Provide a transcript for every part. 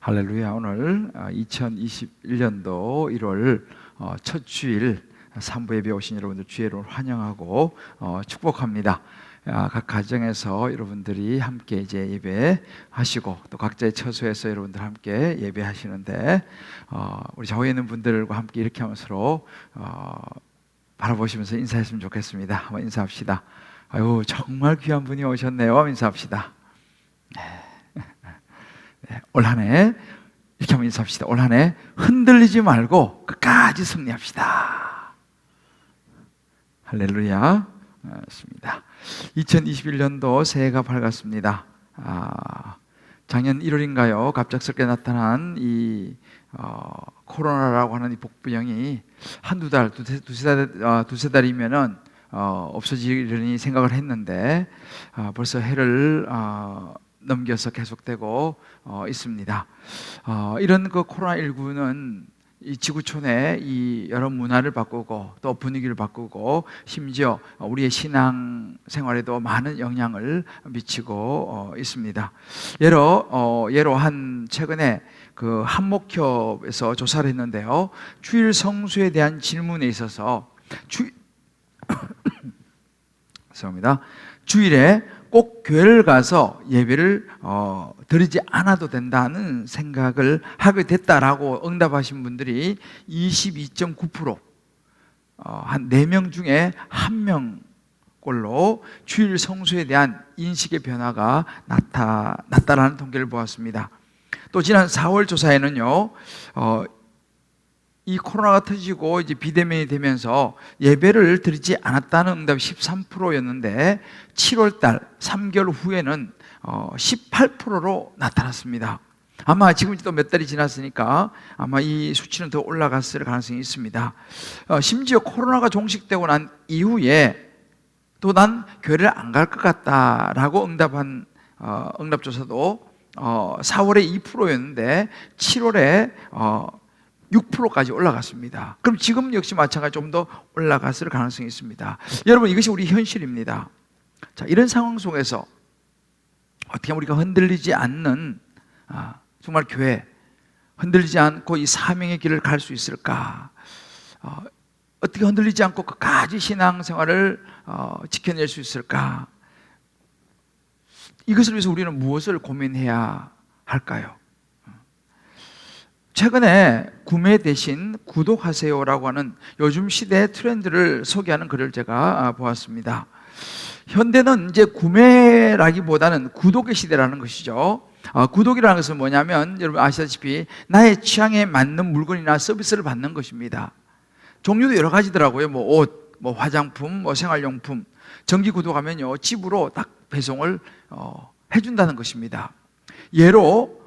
할렐루야. 오늘 2021년도 1월 첫 주일 산부 예배 오신 여러분들 주의로 환영하고 축복합니다. 각 가정에서 여러분들이 함께 이제 예배하시고 또 각자의 처소에서 여러분들 함께 예배하시는데 우리 좌우에 있는 분들과 함께 이렇게 하면서 서로 바라보시면서 인사했으면 좋겠습니다. 한번 인사합시다. 아유, 정말 귀한 분이 오셨네요. 인사합시다. 네, 올 한 해 이렇게 한번 인사합시다. 올 한 해 흔들리지 말고 끝까지 승리합시다. 할렐루야. 맞습니다. 2021년도 새해가 밝았습니다. 작년 1월인가요? 갑작스럽게 나타난 이 코로나라고 하는 이 복부병이 한두 달, 두세 달이면은 없어지려니 생각을 했는데 벌써 해를 넘겨서 계속되고 있습니다. 이런 그 코로나19는 이 지구촌의 이 여러 문화를 바꾸고 또 분위기를 바꾸고 심지어 우리의 신앙 생활에도 많은 영향을 미치고 있습니다. 예로 한 최근에 그 한목협에서 조사를 했는데요. 주일 성수에 대한 질문에 있어서 죄송합니다. 주일에 꼭 교회를 가서 예배를 드리지 않아도 된다는 생각을 하게 됐다라고 응답하신 분들이 22.9%, 한 4명 중에 1명꼴로 주일 성수에 대한 인식의 변화가 나타났다라는 통계를 보았습니다. 또 지난 4월 조사에는요, 이 코로나가 터지고 이제 비대면이 되면서 예배를 드리지 않았다는 응답이 13%였는데 7월달 3개월 후에는 18%로 나타났습니다. 아마 지금 또 몇 달이 지났으니까 아마 이 수치는 더 올라갔을 가능성이 있습니다. 심지어 코로나가 종식되고 난 이후에 또 난 교회를 안 갈 것 같다라고 응답한 응답조사도 4월에 2%였는데 7월에 6%까지 올라갔습니다. 그럼 지금 역시 마찬가지로 좀 더 올라갔을 가능성이 있습니다. 여러분, 이것이 우리 현실입니다. 자, 이런 상황 속에서 어떻게 우리가 흔들리지 않는 정말 교회, 흔들리지 않고 이 사명의 길을 갈 수 있을까? 어떻게 흔들리지 않고 끝까지 신앙생활을 지켜낼 수 있을까? 이것을 위해서 우리는 무엇을 고민해야 할까요? 최근에 구매 대신 구독하세요라고 하는 요즘 시대의 트렌드를 소개하는 글을 제가 보았습니다. 현대는 이제 구매라기보다는 구독의 시대라는 것이죠. 구독이라는 것은 뭐냐면 여러분 아시다시피 나의 취향에 맞는 물건이나 서비스를 받는 것입니다. 종류도 여러 가지더라고요. 뭐 옷, 뭐 화장품, 뭐 생활용품. 정기 구독하면요 집으로 딱 배송을 해준다는 것입니다. 예로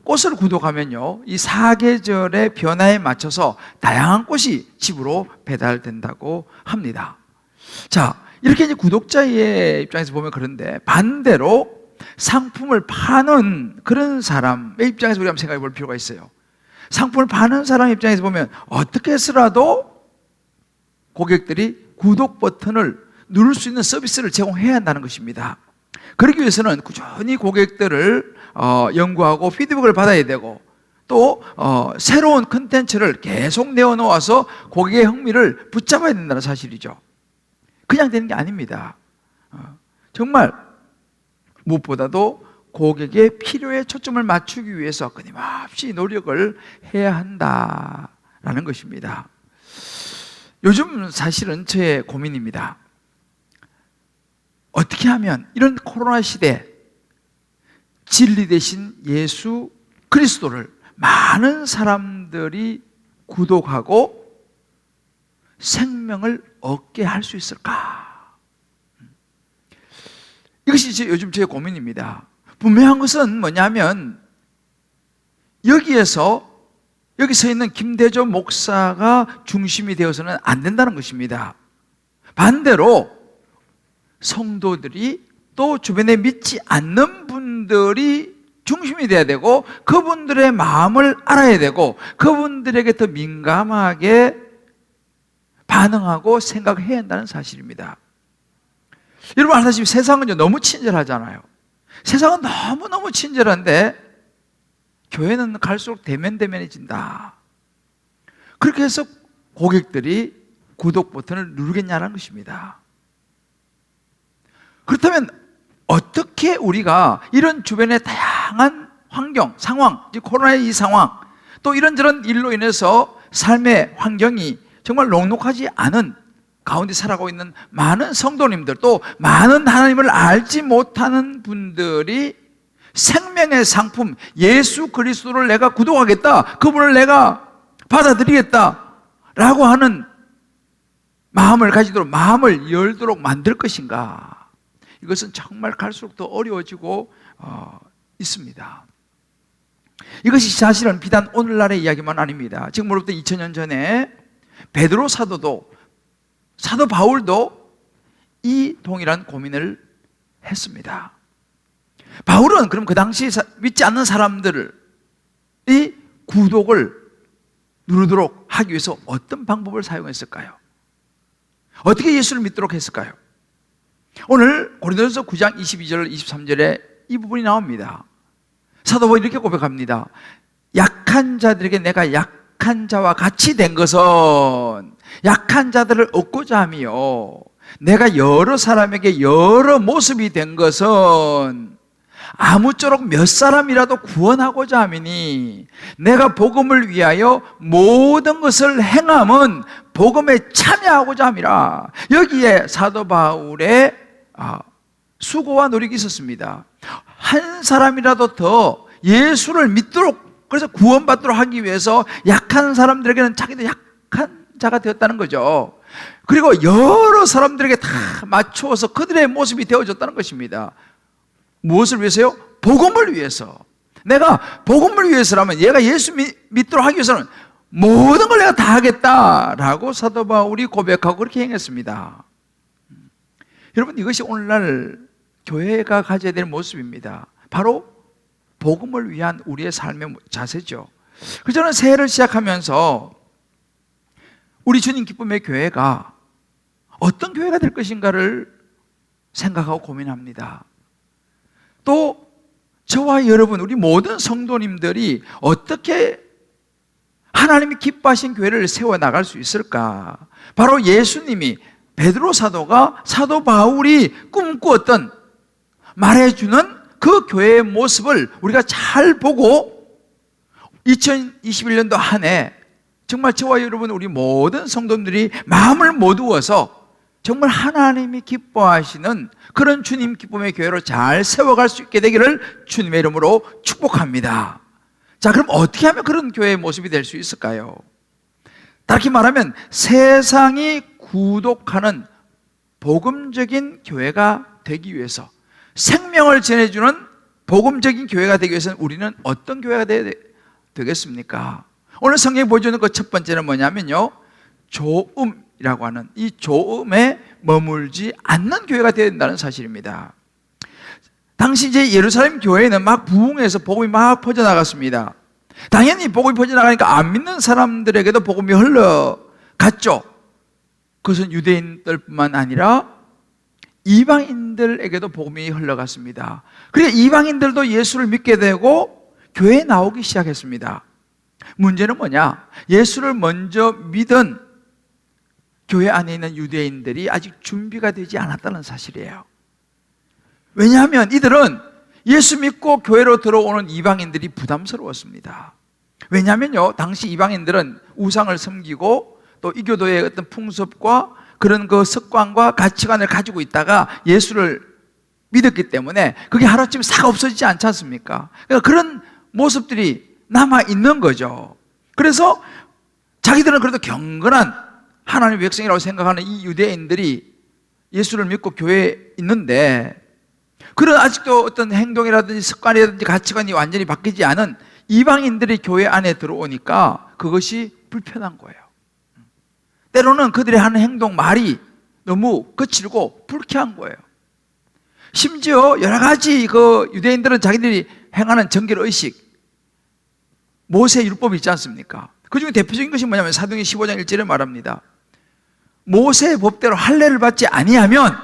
꽃을 구독하면요 이 사계절의 변화에 맞춰서 다양한 꽃이 집으로 배달된다고 합니다. 자, 이렇게 이제 구독자의 입장에서 보면 그런데 반대로 상품을 파는 그런 사람의 입장에서 우리가 한번 생각해 볼 필요가 있어요. 상품을 파는 사람 입장에서 보면 어떻게 해서라도 고객들이 구독 버튼을 누를 수 있는 서비스를 제공해야 한다는 것입니다. 그러기 위해서는 꾸준히 고객들을 연구하고 피드백을 받아야 되고 또 새로운 컨텐츠를 계속 내어놓아서 고객의 흥미를 붙잡아야 된다는 사실이죠. 그냥 되는 게 아닙니다. 정말 무엇보다도 고객의 필요에 초점을 맞추기 위해서 끊임없이 노력을 해야 한다라는 것입니다. 요즘 사실은 저의 고민입니다. 어떻게 하면 이런 코로나 시대 진리 대신 예수 그리스도를 많은 사람들이 구독하고 생명을 얻게 할 수 있을까? 이것이 요즘 제 고민입니다. 분명한 것은 뭐냐면 여기 서 있는 김대조 목사가 중심이 되어서는 안 된다는 것입니다. 반대로 성도들이 또 주변에 믿지 않는 분들이 중심이 돼야 되고 그분들의 마음을 알아야 되고 그분들에게 더 민감하게 반응하고 생각해야 한다는 사실입니다. 여러분 아시다시피 세상은 너무 친절하잖아요. 세상은 너무너무 친절한데 교회는 갈수록 대면대면해진다. 그렇게 해서 고객들이 구독 버튼을 누르겠냐는 것입니다. 그렇다면 어떻게 우리가 이런 주변의 다양한 환경, 상황, 코로나의 이 상황, 또 이런저런 일로 인해서 삶의 환경이 정말 녹록하지 않은 가운데 살아가고 있는 많은 성도님들, 또 많은 하나님을 알지 못하는 분들이 생명의 상품 예수 그리스도를 내가 구독하겠다, 그분을 내가 받아들이겠다 라고 하는 마음을 가지도록, 마음을 열도록 만들 것인가? 이것은 정말 갈수록 더 어려워지고 있습니다. 이것이 사실은 비단 오늘날의 이야기만 아닙니다. 지금으로부터 2000년 전에 베드로 사도도, 사도 바울도 이 동일한 고민을 했습니다. 바울은 그럼 그 당시 믿지 않는 사람들이 구독을 누르도록 하기 위해서 어떤 방법을 사용했을까요? 어떻게 예수를 믿도록 했을까요? 오늘 고린도전서 9장 22절 23절에 이 부분이 나옵니다. 사도 바울이 이렇게 고백합니다. 약한 자들에게 내가 약한 자와 같이 된 것은 약한 자들을 얻고자 함이요, 내가 여러 사람에게 여러 모습이 된 것은 아무쪼록 몇 사람이라도 구원하고자 함이니, 내가 복음을 위하여 모든 것을 행함은 복음에 참여하고자 함이라. 여기에 사도 바울의 수고와 노력이 있었습니다. 한 사람이라도 더 예수를 믿도록, 그래서 구원받도록 하기 위해서 약한 사람들에게는 자기도 약한 자가 되었다는 거죠. 그리고 여러 사람들에게 다 맞추어서 그들의 모습이 되어졌다는 것입니다. 무엇을 위해서요? 복음을 위해서. 내가 복음을 위해서라면, 얘가 예수 믿도록 하기 위해서는 모든 걸 내가 다 하겠다라고 사도 바울이 고백하고 그렇게 행했습니다. 여러분, 이것이 오늘날 교회가 가져야 될 모습입니다. 바로 복음을 위한 우리의 삶의 자세죠. 그래서 저는 새해를 시작하면서 우리 주님 기쁨의 교회가 어떤 교회가 될 것인가를 생각하고 고민합니다. 또 저와 여러분, 우리 모든 성도님들이 어떻게 하나님이 기뻐하신 교회를 세워나갈 수 있을까? 바로 예수님이, 베드로 사도가, 사도 바울이 꿈꾸었던, 말해주는 그 교회의 모습을 우리가 잘 보고 2021년도 한 해 정말 저와 여러분, 우리 모든 성도들이 마음을 모두어서 정말 하나님이 기뻐하시는 그런 주님 기쁨의 교회로 잘 세워갈 수 있게 되기를 주님의 이름으로 축복합니다. 자, 그럼 어떻게 하면 그런 교회의 모습이 될 수 있을까요? 다르게 말하면 세상이 구독하는 복음적인 교회가 되기 위해서, 생명을 전해주는 복음적인 교회가 되기 위해서는 우리는 어떤 교회가 되겠습니까? 오늘 성경이 보여주는 그 첫 번째는 뭐냐면요, 조음이라고 하는 이 조음에 머물지 않는 교회가 되어야 된다는 사실입니다. 당시 이제 예루살렘 교회는 막 부흥해서 복음이 막 퍼져나갔습니다. 당연히 복음이 퍼져나가니까 안 믿는 사람들에게도 복음이 흘러갔죠. 그것은 유대인들뿐만 아니라 이방인들에게도 복음이 흘러갔습니다. 그래서 이방인들도 예수를 믿게 되고 교회에 나오기 시작했습니다. 문제는 뭐냐? 예수를 먼저 믿은 교회 안에 있는 유대인들이 아직 준비가 되지 않았다는 사실이에요. 왜냐하면 이들은 예수 믿고 교회로 들어오는 이방인들이 부담스러웠습니다. 왜냐하면요, 당시 이방인들은 우상을 섬기고 또 이교도의 어떤 풍습과 그런 그 습관과 가치관을 가지고 있다가 예수를 믿었기 때문에 그게 하루아침에 싹 없어지지 않지 않습니까? 그러니까 그런 모습들이 남아있는 거죠. 그래서 자기들은 그래도 경건한 하나님의 백성이라고 생각하는 이 유대인들이 예수를 믿고 교회에 있는데, 그런 아직도 어떤 행동이라든지 습관이라든지 가치관이 완전히 바뀌지 않은 이방인들이 교회 안에 들어오니까 그것이 불편한 거예요. 때로는 그들이 하는 행동, 말이 너무 거칠고 불쾌한 거예요. 심지어 여러 가지 그 유대인들은 자기들이 행하는 정결의식, 모세 율법이 있지 않습니까? 그 중에 대표적인 것이 뭐냐면 사도행전 15장 1절에 말합니다. 모세의 법대로 할례를 받지 아니하면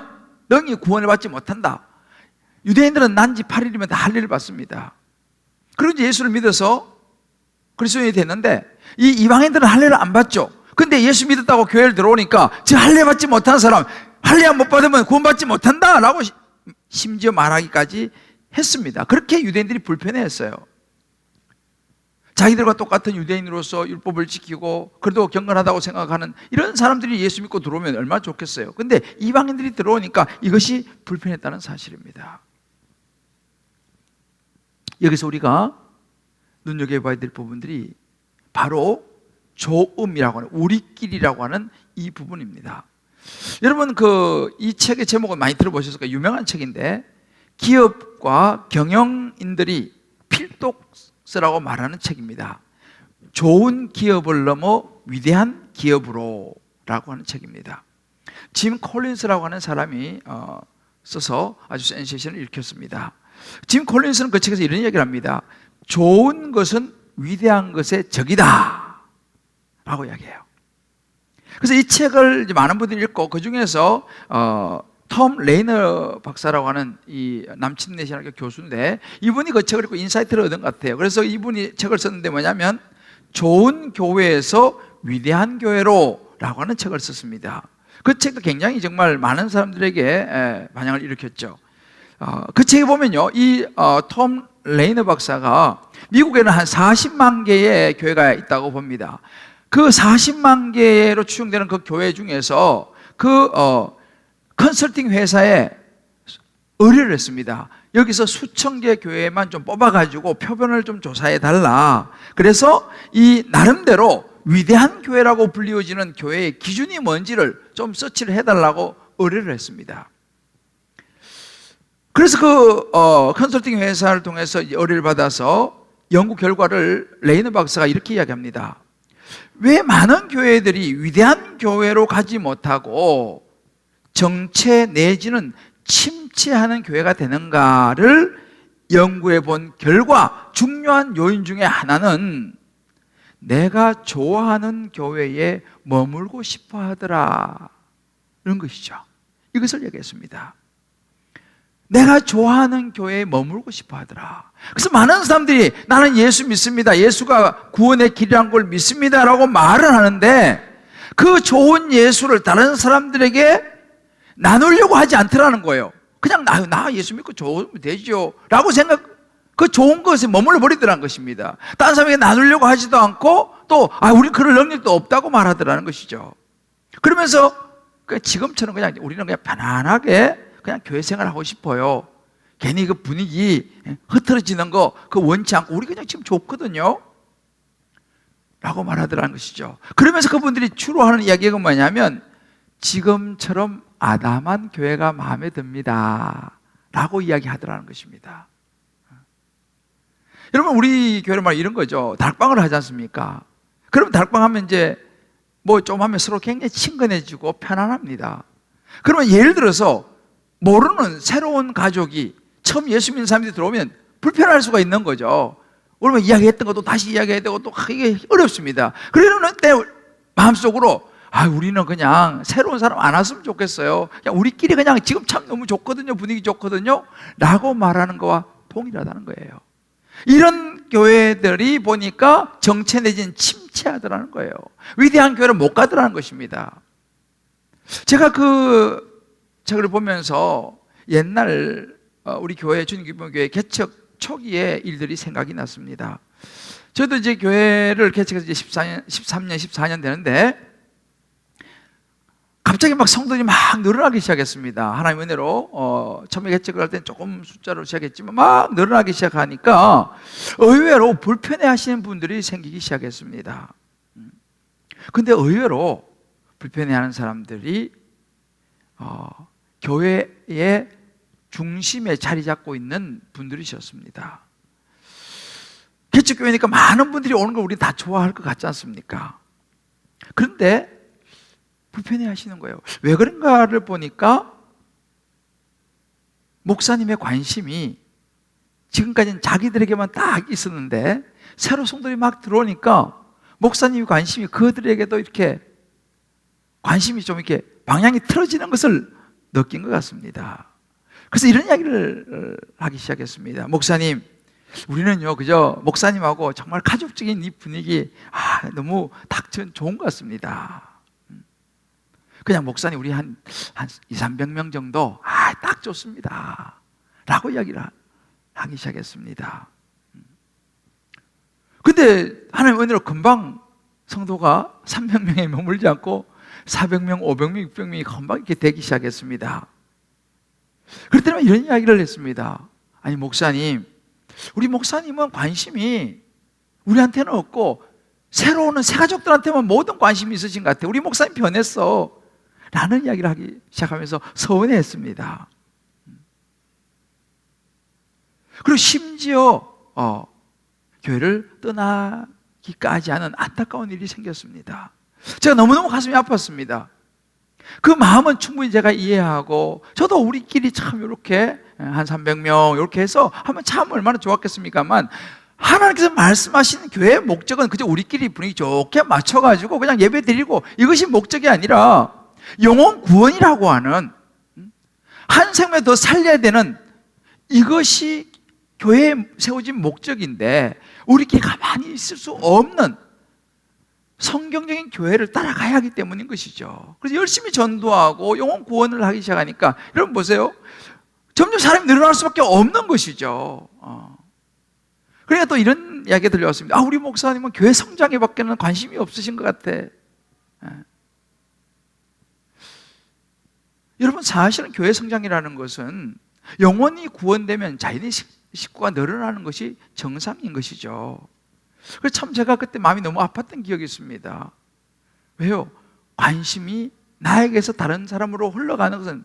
너희 구원을 받지 못한다. 유대인들은 난지 8일이면 다 할례를 받습니다. 그리고 이제 예수를 믿어서 그리스도인이 됐는데 이 이방인들은 할례를 안 받죠. 근데 예수 믿었다고 교회를 들어오니까 저 할례 받지 못한 사람, 할례 못 받으면 구원받지 못한다 라고 심지어 말하기까지 했습니다. 그렇게 유대인들이 불편해했어요. 자기들과 똑같은 유대인으로서 율법을 지키고 그래도 경건하다고 생각하는 이런 사람들이 예수 믿고 들어오면 얼마나 좋겠어요. 근데 이방인들이 들어오니까 이것이 불편했다는 사실입니다. 여기서 우리가 눈여겨봐야 될 부분들이 바로 조음이라고 하는, 우리끼리라고 하는 이 부분입니다. 여러분 이 책의 제목은 많이 들어보셨을 거예요. 유명한 책인데 기업과 경영인들이 필독서라고 말하는 책입니다. 좋은 기업을 넘어 위대한 기업으로 라고 하는 책입니다. 짐 콜린스라고 하는 사람이 써서 아주 센세이션을 일으켰습니다. 짐 콜린스는 그 책에서 이런 얘기를 합니다. 좋은 것은 위대한 것의 적이다 라고 이야기해요. 그래서 이 책을 이제 많은 분들이 읽고 그 중에서 톰 레이너 박사라고 하는 이 남침내신학교 교수인데 이분이 그 책을 읽고 인사이트를 얻은 것 같아요. 그래서 이분이 책을 썼는데 뭐냐면 좋은 교회에서 위대한 교회로 라고 하는 책을 썼습니다. 그 책도 굉장히 정말 많은 사람들에게 반향을 일으켰죠. 그 책에 보면요, 이 톰 레이너 박사가 미국에는 한 40만 개의 교회가 있다고 봅니다. 그 40만 개로 추정되는 그 교회 중에서 컨설팅 회사에 의뢰를 했습니다. 여기서 수천 개 교회만 좀 뽑아가지고 표본을 좀 조사해 달라. 그래서 이 나름대로 위대한 교회라고 불리워지는 교회의 기준이 뭔지를 좀 서치를 해달라고 의뢰를 했습니다. 그래서 컨설팅 회사를 통해서 의뢰를 받아서 연구 결과를 레이너 박사가 이렇게 이야기합니다. 왜 많은 교회들이 위대한 교회로 가지 못하고 정체 내지는 침체하는 교회가 되는가를 연구해 본 결과 중요한 요인 중에 하나는 내가 좋아하는 교회에 머물고 싶어 하더라 이런 것이죠. 이것을 얘기했습니다. 내가 좋아하는 교회에 머물고 싶어 하더라. 그래서 많은 사람들이 나는 예수 믿습니다, 예수가 구원의 길이란 걸 믿습니다 라고 말을 하는데 그 좋은 예수를 다른 사람들에게 나누려고 하지 않더라는 거예요. 그냥 나 예수 믿고 좋으면 되죠 라고 그 좋은 것에 머물러 버리더라는 것입니다. 다른 사람에게 나누려고 하지도 않고 또 우리 그럴 능력도 없다고 말하더라는 것이죠. 그러면서 지금처럼 그냥 우리는 그냥 편안하게 그냥 교회 생활하고 싶어요. 괜히 그 분위기 흐트러지는 거 그거 원치 않고 우리 그냥 지금 좋거든요 라고 말하더라는 것이죠. 그러면서 그분들이 주로 하는 이야기가 뭐냐면 지금처럼 아담한 교회가 마음에 듭니다 라고 이야기하더라는 것입니다. 여러분 우리 교회는 말 이런 거죠. 다락방을 하지 않습니까? 그럼 다락방 하면 이제 뭐 좀 하면 서로 굉장히 친근해지고 편안합니다. 그러면 예를 들어서 모르는 새로운 가족이 처음 예수 믿는 사람들이 들어오면 불편할 수가 있는 거죠. 그러면 이야기했던 것도 다시 이야기해야 되고 또 이게 어렵습니다. 그러는 때 마음속으로 우리는 그냥 새로운 사람 안 왔으면 좋겠어요. 그냥 우리끼리 그냥 지금 참 너무 좋거든요, 분위기 좋거든요 라고 말하는 거와 동일하다는 거예요. 이런 교회들이 보니까 정체 내지는 침체하더라는 거예요. 위대한 교회를 못 가더라는 것입니다. 제가 그 책을 보면서 옛날 우리 교회 주님기쁨교회 개척 초기의 일들이 생각이 났습니다. 저도 이제 교회를 개척해서 이제 13년, 14년 되는데 갑자기 막 성도들이 막 늘어나기 시작했습니다. 하나님의 은혜로 처음에 개척을 할 때는 조금 숫자로 시작했지만 막 늘어나기 시작하니까 의외로 불편해 하시는 분들이 생기기 시작했습니다. 근데 의외로 불편해 하는 사람들이 교회의 중심에 자리 잡고 있는 분들이셨습니다. 개척교회니까 많은 분들이 오는 걸 우리 다 좋아할 것 같지 않습니까? 그런데 불편해 하시는 거예요. 왜 그런가를 보니까 목사님의 관심이 지금까지는 자기들에게만 딱 있었는데 새로 성도들이 막 들어오니까 목사님의 관심이 그들에게도 이렇게 관심이 좀 이렇게 방향이 틀어지는 것을 느낀 것 같습니다. 그래서 이런 이야기를 하기 시작했습니다. 목사님, 우리는요, 그저 목사님하고 정말 가족적인 이 분위기, 너무 딱 좋은 것 같습니다. 그냥 목사님, 우리 한 200~300명 정도, 딱 좋습니다. 라고 이야기를 하기 시작했습니다. 근데 하나님 은혜로 금방 성도가 300명에 머물지 않고 400명, 500명, 600명이 금방 이렇게 되기 시작했습니다. 그럴 때는 이런 이야기를 했습니다. 아니, 목사님, 우리 목사님은 관심이 우리한테는 없고 새로 오는 새 가족들한테만 모든 관심이 있으신 것 같아요. 우리 목사님 변했어 라는 이야기를 하기 시작하면서 서운해했습니다. 그리고 심지어 교회를 떠나기까지 하는 안타까운 일이 생겼습니다. 제가 너무너무 가슴이 아팠습니다. 그 마음은 충분히 제가 이해하고, 저도 우리끼리 참 이렇게 한 300명 이렇게 해서 하면 참 얼마나 좋았겠습니까만, 하나님께서 말씀하시는 교회의 목적은 그저 우리끼리 분위기 좋게 맞춰가지고 그냥 예배 드리고 이것이 목적이 아니라 영혼 구원이라고 하는, 한 생명 더 살려야 되는, 이것이 교회에 세워진 목적인데 우리끼리 가만히 있을 수 없는 성경적인 교회를 따라가야 하기 때문인 것이죠. 그래서 열심히 전도하고 영혼 구원을 하기 시작하니까, 여러분 보세요, 점점 사람이 늘어날 수밖에 없는 것이죠. 그러니까 또 이런 이야기가 들려왔습니다. 우리 목사님은 교회 성장에 밖에는 관심이 없으신 것 같아. 여러분, 사실은 교회 성장이라는 것은 영혼이 구원되면 자연히 식구가 늘어나는 것이 정상인 것이죠. 그래서 참 제가 그때 마음이 너무 아팠던 기억이 있습니다. 왜요? 관심이 나에게서 다른 사람으로 흘러가는 것은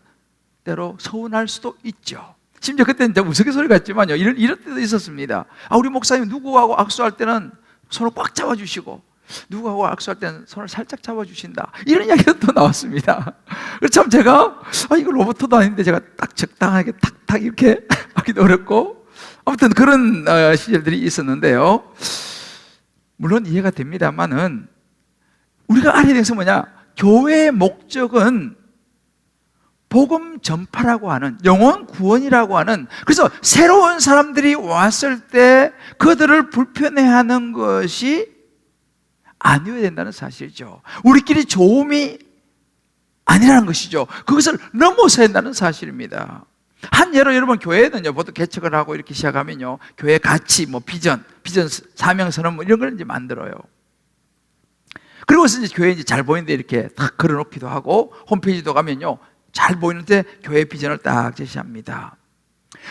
때로 서운할 수도 있죠. 심지어 그때는 우스갯소리 같지만요, 이런 때도 있었습니다. 우리 목사님 누구하고 악수할 때는 손을 꽉 잡아주시고 누구하고 악수할 때는 손을 살짝 잡아주신다, 이런 이야기가 또 나왔습니다. 그래서 참 제가 이거 로봇도 아닌데 제가 딱 적당하게 탁탁 이렇게 하기도 어렵고, 아무튼 그런 시절들이 있었는데요. 물론 이해가 됩니다만은 우리가 알아야 되는 것은 뭐냐? 교회의 목적은 복음 전파라고 하는, 영혼 구원이라고 하는, 그래서 새로운 사람들이 왔을 때 그들을 불편해하는 것이 아니어야 된다는 사실이죠. 우리끼리 좋음이 아니라는 것이죠. 그것을 넘어서야 한다는 사실입니다. 한 예로, 여러분 교회는요, 보통 개척을 하고 이렇게 시작하면요, 교회 가치, 비전 사명 선언 이런 걸 이제 만들어요. 그리고서 이제 교회 이제 잘 보이는데 이렇게 딱 걸어놓기도 하고, 홈페이지도 가면요, 잘 보이는데 교회 비전을 딱 제시합니다.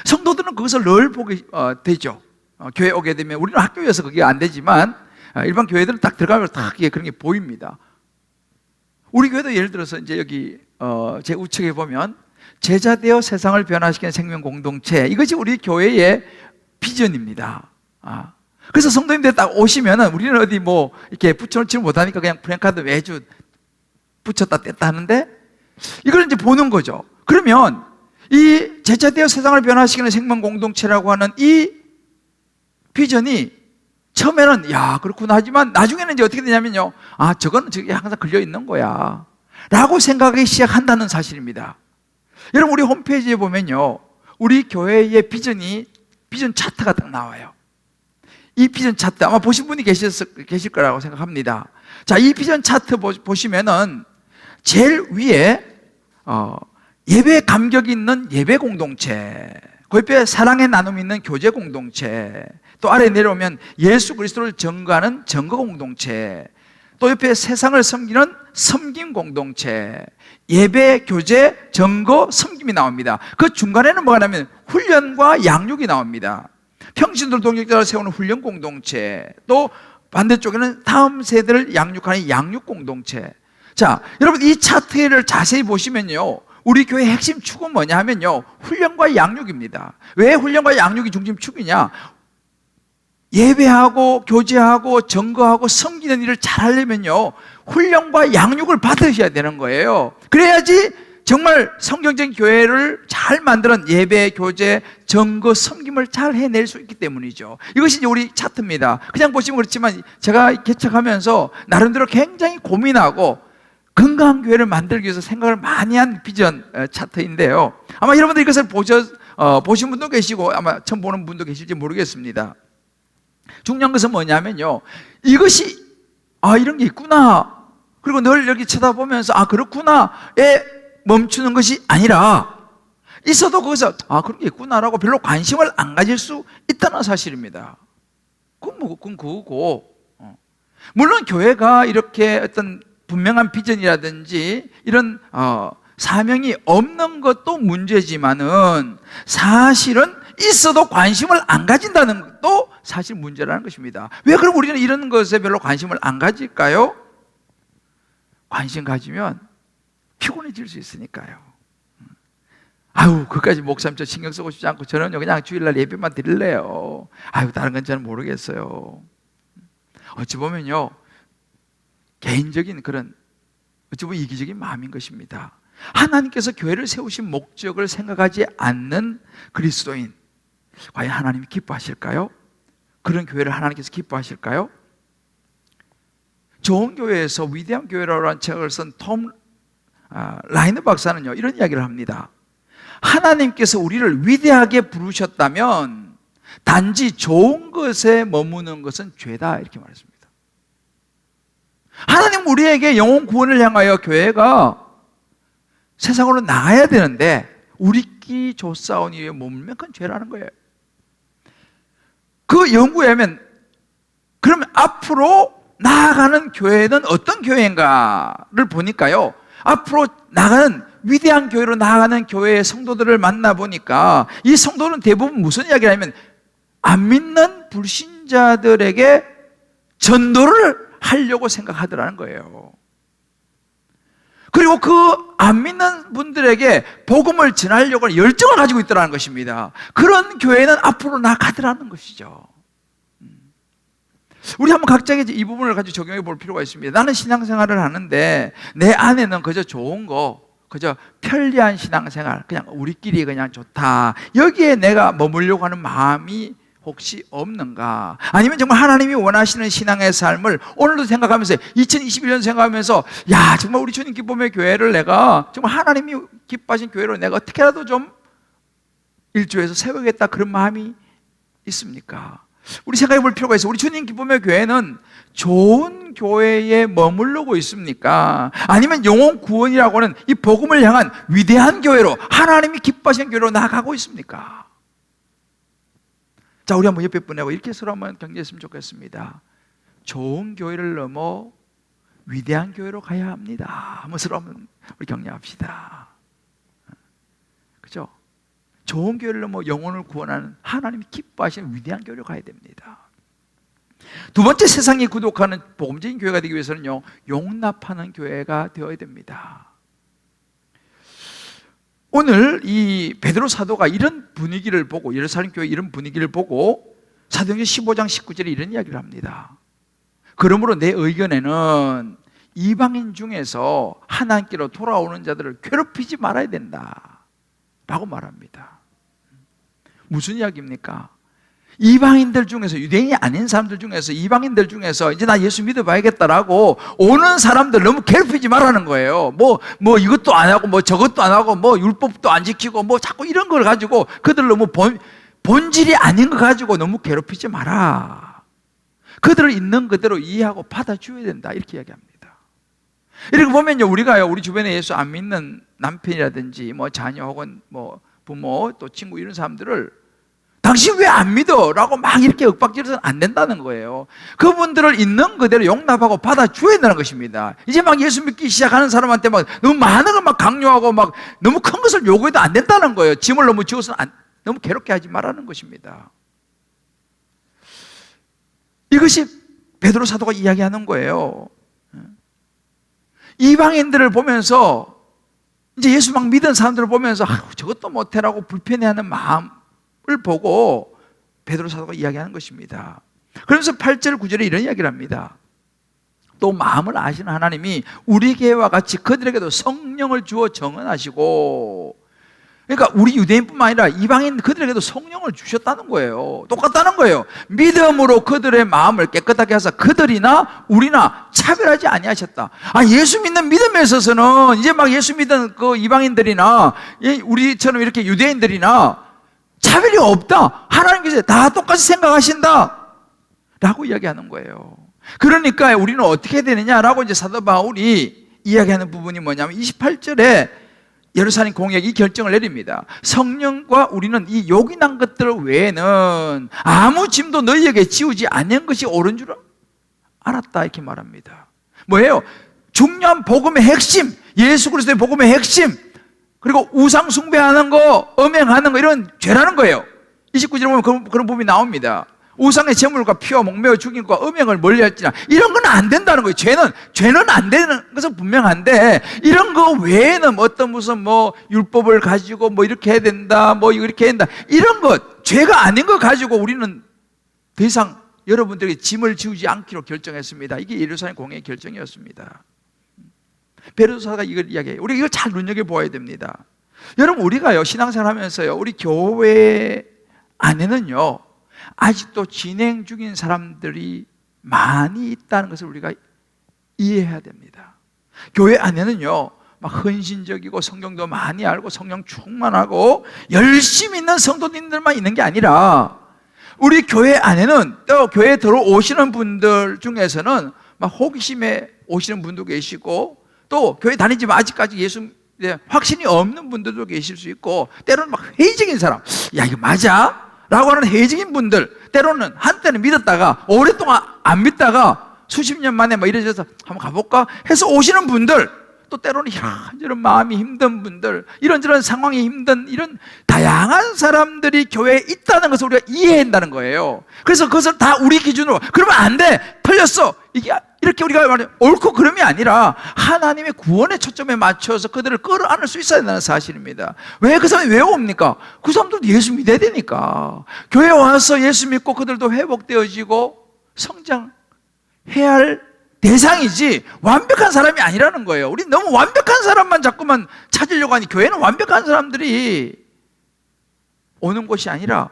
성도들은 그것을 늘 보게 되죠. 교회 오게 되면, 우리는 학교에서 그게 안 되지만 일반 교회들은 딱 들어가면 딱 그런 게 보입니다. 우리 교회도 예를 들어서 이제 여기 제 우측에 보면 제자되어 세상을 변화시키는 생명 공동체, 이것이 우리 교회의 비전입니다. 그래서 성도님들 딱 오시면은, 우리는 어디 이렇게 붙여놓지 못하니까 그냥 프랭카드 매주 붙였다 뗐다 하는데, 이걸 이제 보는 거죠. 그러면 이 제자되어 세상을 변화시키는 생명 공동체라고 하는 이 비전이 처음에는 그렇구나 하지만 나중에는 이제 어떻게 되냐면요, 저거는 저기 항상 걸려 있는 거야 라고 생각하기 시작한다는 사실입니다. 여러분, 우리 홈페이지에 보면요, 우리 교회의 비전 차트가 딱 나와요. 이 비전 차트 아마 보신 분이 계실 거라고 생각합니다. 자, 이 비전 차트 보시면은 제일 위에 예배 감격이 있는 예배 공동체, 그 옆에 사랑의 나눔이 있는 교제 공동체, 또 아래 내려오면 예수 그리스도를 증거하는 증거 공동체, 또 옆에 세상을 섬기는 섬김 공동체, 예배, 교제, 증거, 섬김이 나옵니다. 그 중간에는 뭐가 나면 훈련과 양육이 나옵니다. 평신도를 동역자로 세우는 훈련 공동체, 또 반대쪽에는 다음 세대를 양육하는 양육 공동체. 자, 여러분, 이 차트를 자세히 보시면요, 우리 교회의 핵심 축은 뭐냐 하면요, 훈련과 양육입니다. 왜 훈련과 양육이 중심 축이냐? 예배하고 교제하고 증거하고 섬기는 일을 잘 하려면요, 훈련과 양육을 받으셔야 되는 거예요. 그래야지 정말 성경적인 교회를 잘 만드는 예배, 교제, 증거, 섬김을 잘 해낼 수 있기 때문이죠. 이것이 이제 우리 차트입니다. 그냥 보시면 그렇지만 제가 개척하면서 나름대로 굉장히 고민하고 건강한 교회를 만들기 위해서 생각을 많이 한 비전 차트인데요, 아마 여러분들이 이것을 보신 분도 계시고 아마 처음 보는 분도 계실지 모르겠습니다. 중요한 것은 뭐냐면요, 이것이 이런 게 있구나, 그리고 늘 여기 쳐다보면서 그렇구나에 멈추는 것이 아니라 있어도 거기서 그런 게 있구나라고 별로 관심을 안 가질 수 있다는 사실입니다. 그건 그거고, 물론 교회가 이렇게 어떤 분명한 비전이라든지 이런 사명이 없는 것도 문제지만은 사실은 있어도 관심을 안 가진다는 것도 사실 문제라는 것입니다. 왜 그럼 우리는 이런 것에 별로 관심을 안 가질까요? 관심 가지면 피곤해질 수 있으니까요. 그까지 목사님 저 신경 쓰고 싶지 않고 저는요 그냥 주일날 예배만 드릴래요. 다른 건 저는 모르겠어요. 어찌 보면요 개인적인 그런 어찌 보면 이기적인 마음인 것입니다. 하나님께서 교회를 세우신 목적을 생각하지 않는 그리스도인, 과연 하나님이 기뻐하실까요? 그런 교회를 하나님께서 기뻐하실까요? 좋은 교회에서 위대한 교회라는 책을 쓴 톰 라이너 박사는요 이런 이야기를 합니다. 하나님께서 우리를 위대하게 부르셨다면 단지 좋은 것에 머무는 것은 죄다, 이렇게 말했습니다. 하나님 우리에게 영혼 구원을 향하여 교회가 세상으로 나가야 되는데 우리끼리 조싸운 이유에 머물면 그건 죄라는 거예요. 그 연구에 하면 그러면 앞으로 나아가는 교회는 어떤 교회인가를 보니까요, 앞으로 나가는 위대한 교회로 나아가는 교회의 성도들을 만나보니까 이 성도는 대부분 무슨 이야기를 하냐면 안 믿는 불신자들에게 전도를 하려고 생각하더라는 거예요. 그리고 그 안 믿는 분들에게 복음을 전하려고 하는 열정을 가지고 있더라는 것입니다. 그런 교회는 앞으로 나가더라는 것이죠. 우리 한번 각자에게 이 부분을 가지고 적용해 볼 필요가 있습니다. 나는 신앙생활을 하는데 내 안에는 그저 좋은 거, 그저 편리한 신앙생활, 그냥 우리끼리 그냥 좋다, 여기에 내가 머물려고 하는 마음이 혹시 없는가? 아니면 정말 하나님이 원하시는 신앙의 삶을 오늘도 생각하면서 2021년 생각하면서 정말 우리 주님 기쁨의 교회를 내가 정말 하나님이 기뻐하신 교회로 내가 어떻게라도 좀 일조해서 세우겠다, 그런 마음이 있습니까? 우리 생각해 볼 필요가 있어요. 우리 주님 기쁨의 교회는 좋은 교회에 머무르고 있습니까? 아니면 영혼 구원이라고 하는 이 복음을 향한 위대한 교회로, 하나님이 기뻐하시는 교회로 나아가고 있습니까? 자, 우리 한번 옆에 분하고 이렇게 서로 한번 경계했으면 좋겠습니다. 좋은 교회를 넘어 위대한 교회로 가야 합니다. 한번 서로 한번 우리 격려합시다. 그죠? 좋은 교회를 넘어 영혼을 구원하는 하나님이 기뻐하시는 위대한 교회로 가야 됩니다. 두 번째, 세상이 구독하는 복음적인 교회가 되기 위해서는요, 용납하는 교회가 되어야 됩니다. 오늘 이 베드로 사도가 이런 분위기를 보고, 예루살렘 교회 이런 분위기를 보고 사도행전 15장 19절에 이런 이야기를 합니다. 그러므로 내 의견에는 이방인 중에서 하나님께로 돌아오는 자들을 괴롭히지 말아야 된다 라고 말합니다. 무슨 이야기입니까? 이방인들 중에서, 유대인이 아닌 사람들 중에서, 이방인들 중에서 이제 나 예수 믿어봐야겠다라고 오는 사람들 너무 괴롭히지 말라는 거예요. 뭐 이것도 안 하고 뭐 저것도 안 하고 뭐 율법도 안 지키고 뭐 자꾸 이런 걸 가지고 그들 너무 본질이 아닌 거 가지고 너무 괴롭히지 마라. 그들을 있는 그대로 이해하고 받아줘야 된다, 이렇게 이야기합니다. 이렇게 보면요, 우리가요, 우리 주변에 예수 안 믿는 남편이라든지 뭐 자녀 혹은 뭐 부모 또 친구 이런 사람들을 당신 왜 안 믿어? 라고 막 이렇게 윽박지르서는 안 된다는 거예요. 그분들을 있는 그대로 용납하고 받아줘야 된다는 것입니다. 이제 막 예수 믿기 시작하는 사람한테 막 너무 많은 걸 막 강요하고 막 너무 큰 것을 요구해도 안 된다는 거예요. 짐을 너무 지어서는 너무 괴롭게 하지 말라는 것입니다. 이것이 베드로 사도가 이야기하는 거예요. 이방인들을 보면서, 이제 예수 막 믿은 사람들을 보면서 저것도 못해라고 불편해하는 마음을 보고 베드로 사도가 이야기하는 것입니다. 그러면서 8절 9절에 이런 이야기를 합니다. 또 마음을 아시는 하나님이 우리 교회와 같이 그들에게도 성령을 주어 정언하시고, 그러니까 우리 유대인뿐만 아니라 이방인 그들에게도 성령을 주셨다는 거예요. 똑같다는 거예요. 믿음으로 그들의 마음을 깨끗하게 하사 그들이나 우리나 차별하지 아니하셨다. 예수 믿는 믿음에 있어서는 이제 막 예수 믿는 그 이방인들이나 우리처럼 이렇게 유대인들이나 차별이 없다. 하나님께서 다 똑같이 생각하신다. 라고 이야기하는 거예요. 그러니까 우리는 어떻게 해야 되느냐라고 이제 사도 바울이 이야기하는 부분이 뭐냐면 28절에 예루살렘 공회가 이 결정을 내립니다. 성령과 우리는 이 요긴한 것들 외에는 아무 짐도 너희에게 지우지 않는 것이 옳은 줄 알았다. 이렇게 말합니다. 뭐예요? 중요한 복음의 핵심, 예수 그리스도의 복음의 핵심, 그리고 우상 숭배하는 거, 음행하는 거, 이런 죄라는 거예요. 29절에 보면 그런 부분이 나옵니다. 우상의 제물과 피와 목매어 죽인 것과 음행을 멀리할지라, 이런 건 안 된다는 거예요. 죄는 안 되는 것은 분명한데, 이런 거 외에는 어떤 무슨 율법을 가지고 이렇게 해야 된다, 이렇게 해야 된다, 이런 것, 죄가 아닌 거 가지고 우리는 더 이상 여러분들에게 짐을 지우지 않기로 결정했습니다. 이게 예루살렘 공회의 결정이었습니다. 베드로사가 이걸 이야기해요. 우리가 이걸 잘 눈여겨보아야 됩니다. 여러분, 우리가요, 신앙생활 하면서요, 우리 교회 안에는요, 아직도 진행 중인 사람들이 많이 있다는 것을 우리가 이해해야 됩니다. 교회 안에는요, 막 헌신적이고 성경도 많이 알고 성령 충만하고 열심히 있는 성도님들만 있는 게 아니라, 우리 교회 안에는 또 교회에 들어오시는 분들 중에서는 막 호기심에 오시는 분도 계시고, 또 교회 다니지만 아직까지 예수 확신이 없는 분들도 계실 수 있고, 때로는 막 회의적인 사람, 야 이거 맞아? 라고 하는 회의적인 분들, 때로는 한때는 믿었다가 오랫동안 안 믿다가 수십 년 만에 이래져서 한번 가볼까 해서 오시는 분들, 또 때로는 이런 마음이 힘든 분들, 이런저런 상황이 힘든 이런 다양한 사람들이 교회에 있다는 것을 우리가 이해해야 한다는 거예요. 그래서 그것을 다 우리 기준으로 그러면 안 돼, 틀렸어, 이게 이렇게 우리가 옳고 그름이 아니라 하나님의 구원의 초점에 맞춰서 그들을 끌어안을 수 있어야 된다는 사실입니다. 왜 그 사람이 왜 옵니까? 그 사람들도 예수 믿어야 되니까. 교회에 와서 예수 믿고 그들도 회복되어지고 성장해야 할 대상이지 완벽한 사람이 아니라는 거예요. 우리 너무 완벽한 사람만 자꾸만 찾으려고 하니, 교회는 완벽한 사람들이 오는 곳이 아니라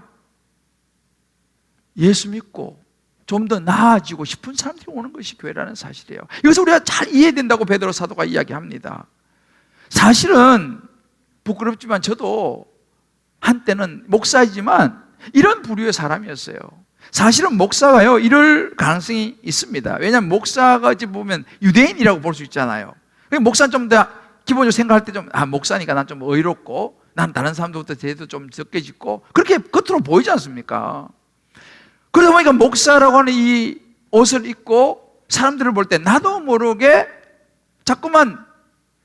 예수 믿고 좀 더 나아지고 싶은 사람들이 오는 것이 교회라는 사실이에요. 이것을 우리가 잘 이해해야 된다고 베드로 사도가 이야기합니다. 사실은 부끄럽지만 저도 한때는 목사이지만 이런 부류의 사람이었어요. 사실은 목사가요, 이럴 가능성이 있습니다. 왜냐하면 목사가 이제 보면 유대인이라고 볼 수 있잖아요. 목사는 좀 더 기본적으로 생각할 때 좀, 목사니까 난 좀 의롭고, 난 다른 사람들부터 제도 좀 적게 짓고, 그렇게 겉으로 보이지 않습니까? 그러다 보니까 목사라고 하는 이 옷을 입고 사람들을 볼 때 나도 모르게 자꾸만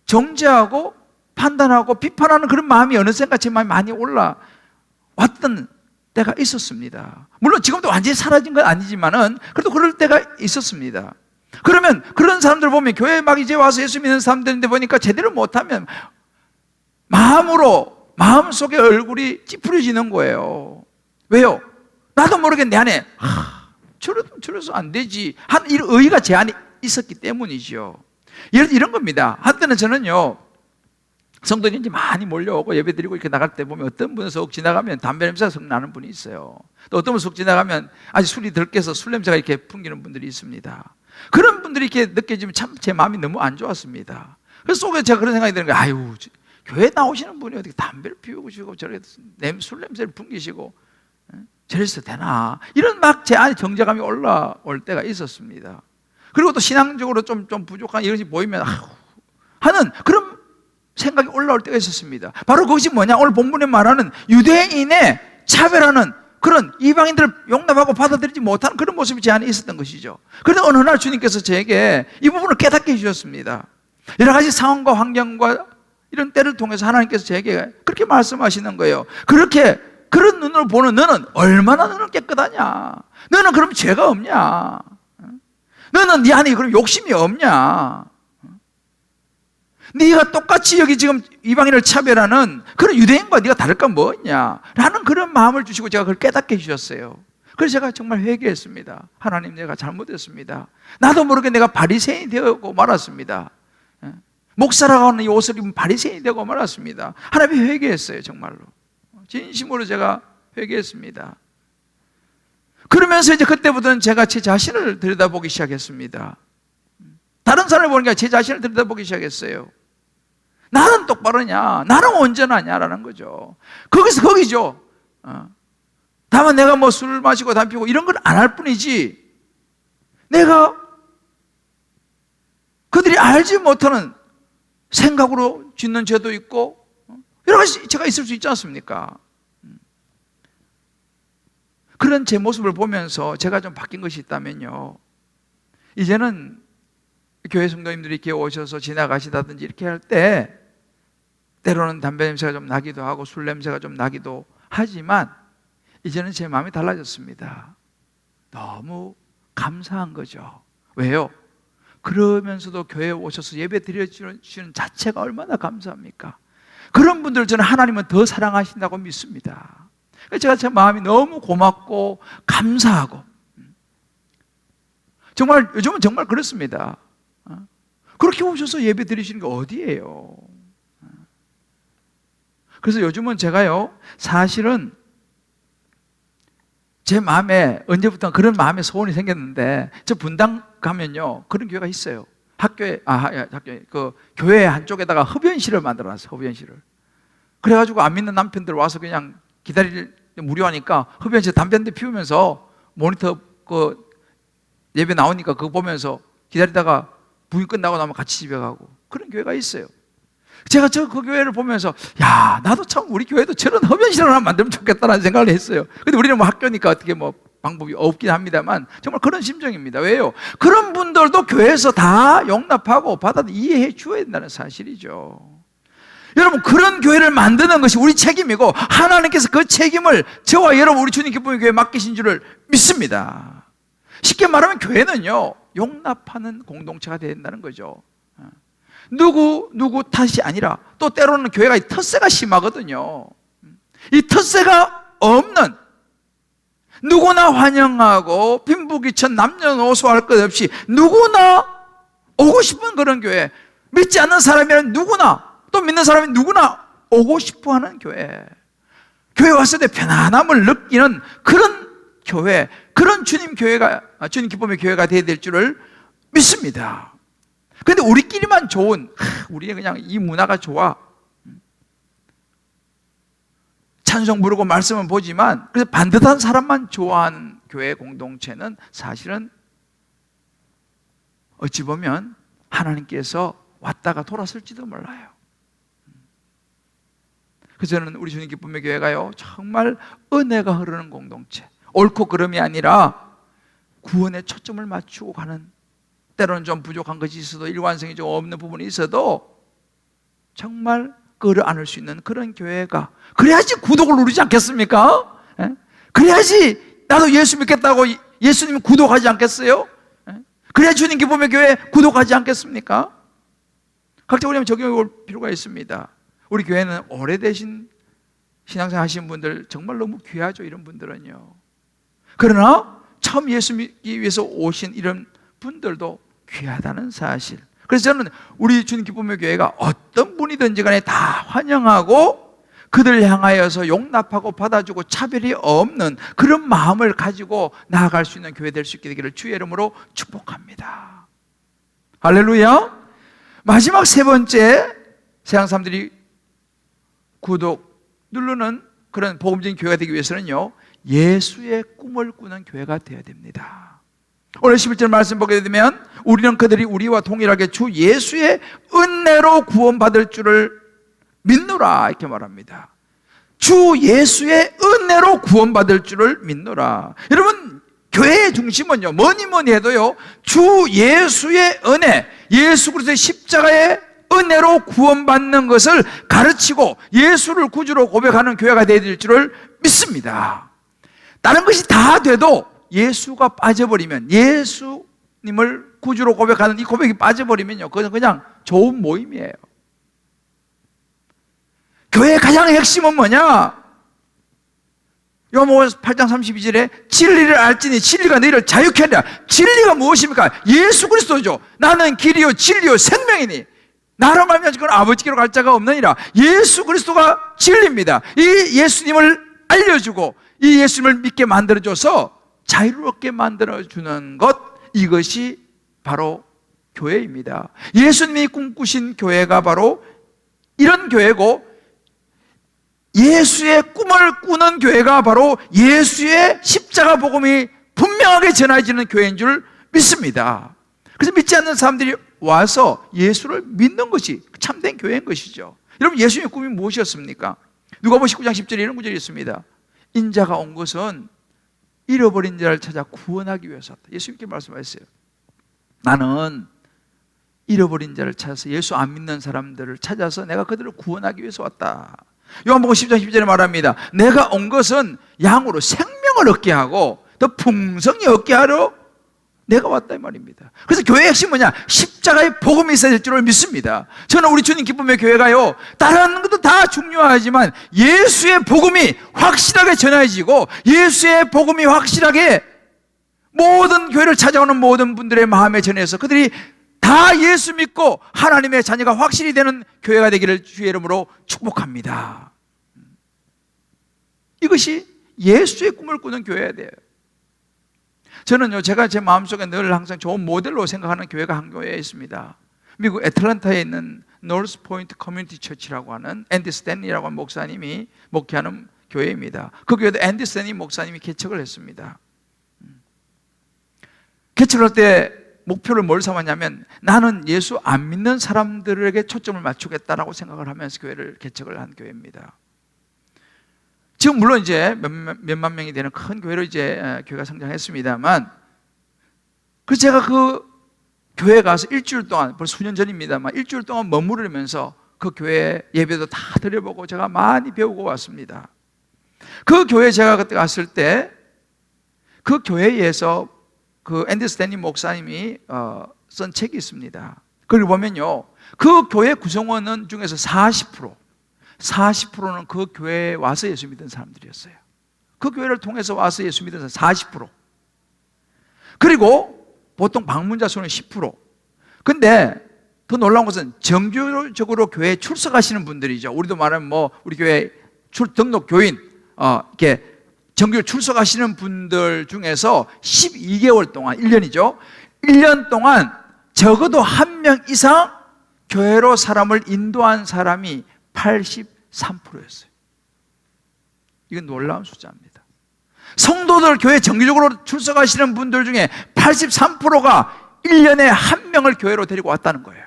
정죄하고 판단하고 비판하는 그런 마음이 어느샌가 제 마음이 많이 올라왔던 때가 있었습니다. 물론 지금도 완전히 사라진 건 아니지만은 그래도 그럴 때가 있었습니다. 그러면 그런 사람들 보면 교회에 막 이제 와서 예수 믿는 사람들인데 보니까 제대로 못하면 마음속에 얼굴이 찌푸려지는 거예요. 왜요? 나도 모르게 내 안에 저래서 안 되지 한 이런 의의가 제 안에 있었기 때문이죠. 이런 겁니다. 한때는 저는요, 성도들이 이제 많이 몰려오고 예배드리고 이렇게 나갈 때 보면 어떤 분은 속 지나가면 담배 냄새가 속 나는 분이 있어요. 또 어떤 분은 속 지나가면 아직 술이 덜 깨서 술 냄새가 이렇게 풍기는 분들이 있습니다. 그런 분들이 이렇게 느껴지면 참 제 마음이 너무 안 좋았습니다. 그래서 속에 제가 그런 생각이 드는 거예요. 아유, 교회 나오시는 분이 어떻게 담배를 피우시고 저렇게 술 냄새를 풍기시고 저래서 되나, 이런 막 제 안에 정죄감이 올라올 때가 있었습니다. 그리고 또 신앙적으로 좀 부족한 이런 것이 보이면 하는 그런 생각이 올라올 때가 있었습니다. 바로 그것이 뭐냐, 오늘 본문에 말하는 유대인의 차별하는 그런 이방인들을 용납하고 받아들이지 못하는 그런 모습이 제 안에 있었던 것이죠. 그런데 어느 날 주님께서 저에게 이 부분을 깨닫게 해주셨습니다. 여러 가지 상황과 환경과 이런 때를 통해서 하나님께서 저에게 그렇게 말씀하시는 거예요. 그런 눈으로 보는 너는 얼마나 너는 깨끗하냐? 너는 그럼 죄가 없냐? 너는 네 안에 그럼 욕심이 없냐? 네가 똑같이 여기 지금 이방인을 차별하는 그런 유대인과 네가 다를까 뭐냐? 라는 그런 마음을 주시고 제가 그걸 깨닫게 해주셨어요. 그래서 제가 정말 회개했습니다. 하나님, 내가 잘못했습니다. 나도 모르게 내가 바리새인이 되고 말았습니다. 목사라고 하는 이 옷을 입은 바리새인이 되고 말았습니다. 하나님, 회개했어요. 정말로 진심으로 제가 회개했습니다. 그러면서 이제 그때부터는 제가 제 자신을 들여다보기 시작했습니다. 다른 사람을 보니까 제 자신을 들여다보기 시작했어요. 나는 똑바로냐? 나는 온전하냐? 라는 거죠. 거기죠. 다만 내가 뭐 술 마시고 담배 피우고 이런 걸 안 할 뿐이지, 내가 그들이 알지 못하는 생각으로 짓는 죄도 있고 여러 가지 죄가 있을 수 있지 않습니까? 그런 제 모습을 보면서 제가 좀 바뀐 것이 있다면요, 이제는 교회 성도님들이 이렇게 오셔서 지나가시다든지 이렇게 할 때 때로는 담배 냄새가 좀 나기도 하고 술 냄새가 좀 나기도 하지만 이제는 제 마음이 달라졌습니다. 너무 감사한 거죠. 왜요? 그러면서도 교회에 오셔서 예배 드려주시는 자체가 얼마나 감사합니까? 그런 분들을 저는 하나님은 더 사랑하신다고 믿습니다. 제가 제 마음이 너무 고맙고 감사하고, 정말 요즘은 정말 그렇습니다. 그렇게 오셔서 예배 드리시는 게 어디예요? 그래서 요즘은 제가요, 사실은 제 마음에 언제부터 그런 마음의 소원이 생겼는데, 저 분당 가면요 그런 교회가 있어요. 학교에 그 교회 한쪽에다가 흡연실을 만들어놨어요. 흡연실을. 그래가지고 안 믿는 남편들 와서 그냥 기다릴 무료하니까 흡연실 담배 한 대 피우면서 모니터 그 예배 나오니까 그거 보면서 기다리다가 부인 끝나고 나면 같이 집에 가고, 그런 교회가 있어요. 제가 그 교회를 보면서 야, 나도 참 우리 교회도 저런 흡연실을 하나 만들면 좋겠다는 생각을 했어요. 근데 우리는 뭐 학교니까 어떻게 뭐 방법이 없긴 합니다만 정말 그런 심정입니다. 왜요? 그런 분들도 교회에서 다 용납하고 이해해 주어야 된다는 사실이죠. 여러분, 그런 교회를 만드는 것이 우리 책임이고 하나님께서 그 책임을 저와 여러분 우리 주님 기쁨의 교회에 맡기신 줄을 믿습니다. 쉽게 말하면 교회는요, 용납하는 공동체가 되어야 된다는 거죠. 누구 탓이 아니라, 또 때로는 교회가 이 텃세가 심하거든요. 이 텃세가 없는, 누구나 환영하고 빈부귀천 남녀노소 할 것 없이 누구나 오고 싶은 그런 교회, 믿지 않는 사람이란 누구나, 또 믿는 사람이 누구나 오고 싶어 하는 교회, 교회 왔을 때 편안함을 느끼는 그런 교회, 그런 주님 기쁨의 교회가 되어야 될 줄을 믿습니다. 그런데 우리끼리만 좋은, 우리 그냥 이 문화가 좋아, 찬송 부르고 말씀은 보지만 그래서 반듯한 사람만 좋아하는 교회 공동체는 사실은 어찌 보면 하나님께서 왔다가 돌았을지도 몰라요. 그래서 저는 우리 주님 기쁨의 교회가요, 정말 은혜가 흐르는 공동체, 옳고 그름이 아니라 구원에 초점을 맞추고 가는, 때로는 좀 부족한 것이 있어도, 일관성이 좀 없는 부분이 있어도 정말 끌어안을 수 있는 그런 교회가, 그래야지 구독을 누르지 않겠습니까? 그래야지 나도 예수 믿겠다고 예수님 구독하지 않겠어요? 그래야 주님 기쁨의 교회 구독하지 않겠습니까? 각자 우리는 적용해 볼 필요가 있습니다. 우리 교회는 오래되신 신앙생활 하신 분들 정말 너무 귀하죠. 이런 분들은요. 그러나 처음 예수 믿기 위해서 오신 이런 분들도 귀하다는 사실. 그래서 저는 우리 주님 기쁨의 교회가 어떤 분이든지 간에 다 환영하고 그들을 향하여서 용납하고 받아주고 차별이 없는 그런 마음을 가지고 나아갈 수 있는 교회 될 수 있게 되기를 주의 이름으로 축복합니다. 할렐루야. 마지막 세 번째, 세상 사람들이 구독 누르는 그런 복음적인 교회가 되기 위해서는요, 예수의 꿈을 꾸는 교회가 되어야 됩니다. 오늘 11절 말씀 보게 되면 우리는 그들이 우리와 동일하게 주 예수의 은혜로 구원받을 줄을 믿노라, 이렇게 말합니다. 주 예수의 은혜로 구원받을 줄을 믿노라. 여러분, 교회의 중심은요, 뭐니 해도요, 주 예수의 은혜, 예수 그리스도의 십자가의 은혜로 구원받는 것을 가르치고 예수를 구주로 고백하는 교회가 되어야 될 줄을 믿습니다. 다른 것이 다 돼도 예수가 빠져버리면, 예수님을 구주로 고백하는 이 고백이 빠져버리면요, 그건 그냥 좋은 모임이에요. 교회의 가장 핵심은 뭐냐? 요한복음 8장 32절에 진리를 알지니 진리가 너희를 자유케 하리라. 진리가 무엇입니까? 예수 그리스도죠. 나는 길이요 진리요 생명이니 나로 말미암아 그는 아버지께로 갈 자가 없느니라. 예수 그리스도가 진리입니다. 이 예수님을 알려주고 이 예수님을 믿게 만들어줘서 자유롭게 만들어주는 것, 이것이 바로 교회입니다. 예수님이 꿈꾸신 교회가 바로 이런 교회고, 예수의 꿈을 꾸는 교회가 바로 예수의 십자가 복음이 분명하게 전해지는 교회인 줄 믿습니다. 그래서 믿지 않는 사람들이 와서 예수를 믿는 것이 참된 교회인 것이죠. 여러분, 예수님의 꿈이 무엇이었습니까? 누가복음 19장 10절에 이런 구절이 있습니다. 인자가 온 것은 잃어버린 자를 찾아 구원하기 위해서 왔다. 예수님께 말씀하셨어요. 나는 잃어버린 자를 찾아서 예수 안 믿는 사람들을 찾아서 내가 그들을 구원하기 위해서 왔다. 요한복음 10장 10절에 말합니다. 내가 온 것은 양으로 생명을 얻게 하고 더 풍성히 얻게 하러 내가 왔다 이 말입니다. 그래서 교회의 핵심은 뭐냐? 십자가의 복음이 있어야 될 줄을 믿습니다. 저는 우리 주님 기쁨의 교회가요, 다른 것도 다 중요하지만 예수의 복음이 확실하게 전해지고 예수의 복음이 확실하게 모든 교회를 찾아오는 모든 분들의 마음에 전해서 그들이 다 예수 믿고 하나님의 자녀가 확실히 되는 교회가 되기를 주의 이름으로 축복합니다. 이것이 예수의 꿈을 꾸는 교회여야 돼요. 저는요, 제가 제 마음속에 늘 항상 좋은 모델로 생각하는 교회가 한 교회에 있습니다. 미국 애틀랜타에 있는 노스 포인트 커뮤니티 처치라고 하는 앤디 스탠리라고 하는 목사님이 목회하는 교회입니다. 그 교회도 앤디 스탠리 목사님이 개척을 했습니다. 개척을 할 때 목표를 뭘 삼았냐면, 나는 예수 안 믿는 사람들에게 초점을 맞추겠다라고 생각을 하면서 교회를 개척을 한 교회입니다. 지금 물론 이제 몇만 명이 되는 큰 교회로 이제 교회가 성장했습니다만, 그래서 제가 그 교회에 가서 일주일 동안, 벌써 수년 전입니다만 일주일 동안 머무르면서 그 교회 예배도 다 드려보고 제가 많이 배우고 왔습니다. 그 교회 제가 그때 갔을 때 그 교회에서 그 앤디 스탠리 목사님이 쓴 책이 있습니다. 그걸 보면요, 그 교회 구성원 중에서 40%는 그 교회에 와서 예수 믿은 사람들이었어요. 그 교회를 통해서 와서 예수 믿은 사람 40%. 그리고 보통 방문자 수는 10%. 근데 더 놀라운 것은 정규적으로 교회에 출석하시는 분들이죠. 우리도 말하면 뭐 우리 교회 등록 교인 이렇게 정규 출석하시는 분들 중에서 12개월 동안, 1년이죠. 1년 동안 적어도 한 명 이상 교회로 사람을 인도한 사람이 83%였어요. 이건 놀라운 숫자입니다. 성도들 교회 정기적으로 출석하시는 분들 중에 83%가 1년에 한 명을 교회로 데리고 왔다는 거예요.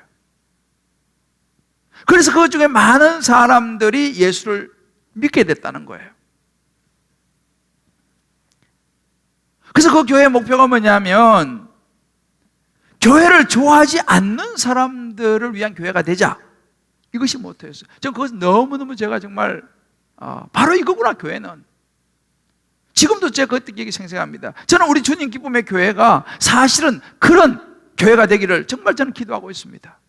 그래서 그 중에 많은 사람들이 예수를 믿게 됐다는 거예요. 그래서 그 교회의 목표가 뭐냐면, 교회를 좋아하지 않는 사람들을 위한 교회가 되자. 이것이 모토였어요. 저는 그것은 너무너무 제가 정말 바로 이거구나, 교회는. 지금도 제가 그 기억이 생생합니다. 저는 우리 주님 기쁨의 교회가 사실은 그런 교회가 되기를 정말 저는 기도하고 있습니다.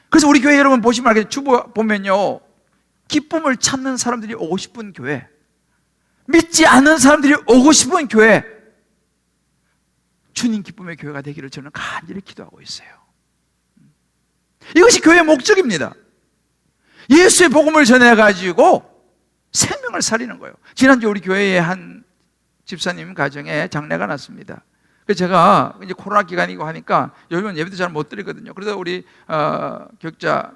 그래서 우리 교회 여러분 보시면 알겠지만 주보 보면요, 기쁨을 찾는 사람들이 오고 싶은 교회, 믿지 않는 사람들이 오고 싶은 교회, 주님 기쁨의 교회가 되기를 저는 간절히 기도하고 있어요. 이것이 교회의 목적입니다. 예수의 복음을 전해가지고 생명을 살리는 거예요. 지난주 우리 교회에 한 집사님 가정에 장례가 났습니다. 그래서 제가 이제 코로나 기간이고 하니까 요즘은 예배도 잘 못 드리거든요. 그래서 우리 교육자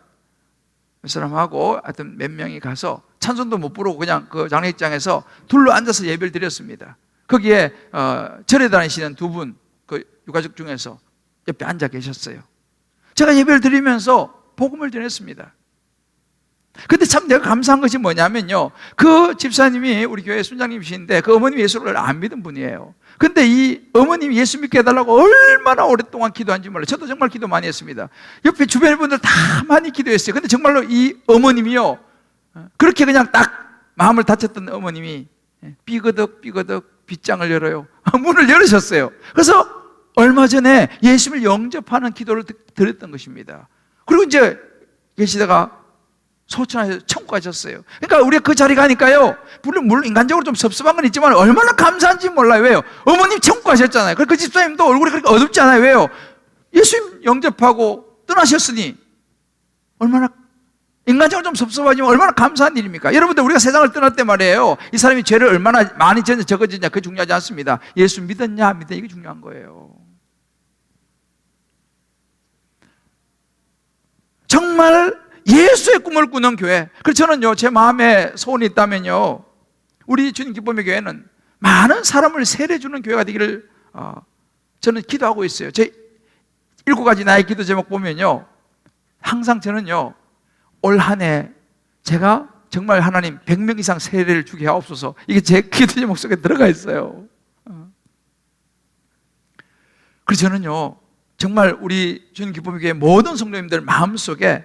몇 사람하고 하여튼 몇 명이 가서 찬송도 못 부르고 그냥 그 장례식장에서 둘러 앉아서 예배를 드렸습니다. 거기에 절에 다니시는 두 분, 그 유가족 중에서 옆에 앉아 계셨어요. 제가 예배를 드리면서 복음을 전했습니다. 근데 참 내가 감사한 것이 뭐냐면요, 그 집사님이 우리 교회 순장님이신데 그 어머님이 예수를 안 믿은 분이에요. 근데 이 어머님이 예수 믿게 해달라고 얼마나 오랫동안 기도한지 몰라요. 저도 정말 기도 많이 했습니다. 옆에 주변 분들 다 많이 기도했어요. 근데 정말로 이 어머님이요, 그렇게 그냥 딱 마음을 다쳤던 어머님이 삐그덕 빗장을 열어요. 문을 열으셨어요. 그래서 얼마 전에 예수를 영접하는 기도를 드렸던 것입니다. 그리고 이제 계시다가 소천하셔서 천국 가셨어요. 그러니까 우리가 그 자리 가니까요, 물론 인간적으로 좀 섭섭한 건 있지만 얼마나 감사한지 몰라요. 왜요? 어머님 천국 가셨잖아요. 그 집사님도 얼굴이 그렇게 어둡지 않아요. 왜요? 예수님 영접하고 떠나셨으니 얼마나, 인간적으로 좀 섭섭하지만 얼마나 감사한 일입니까? 여러분들, 우리가 세상을 떠날 때 말이에요, 이 사람이 죄를 얼마나 많이 졌냐 적어졌냐 그게 중요하지 않습니다. 예수 믿었냐 안 믿었냐, 이게 중요한 거예요. 정말 예수의 꿈을 꾸는 교회. 그래서 저는요, 제 마음에 소원이 있다면요, 우리 주님 기쁨의 교회는 많은 사람을 세례주는 교회가 되기를 저는 기도하고 있어요. 제 7가지 나의 기도 제목 보면요, 항상 저는요, 올 한 해 제가 정말 하나님 100명 이상 세례를 주게 하옵소서, 이게 제 기도 제목 속에 들어가 있어요. 그래서 저는요, 정말 우리 주님 기쁨의 교회 모든 성도님들 마음속에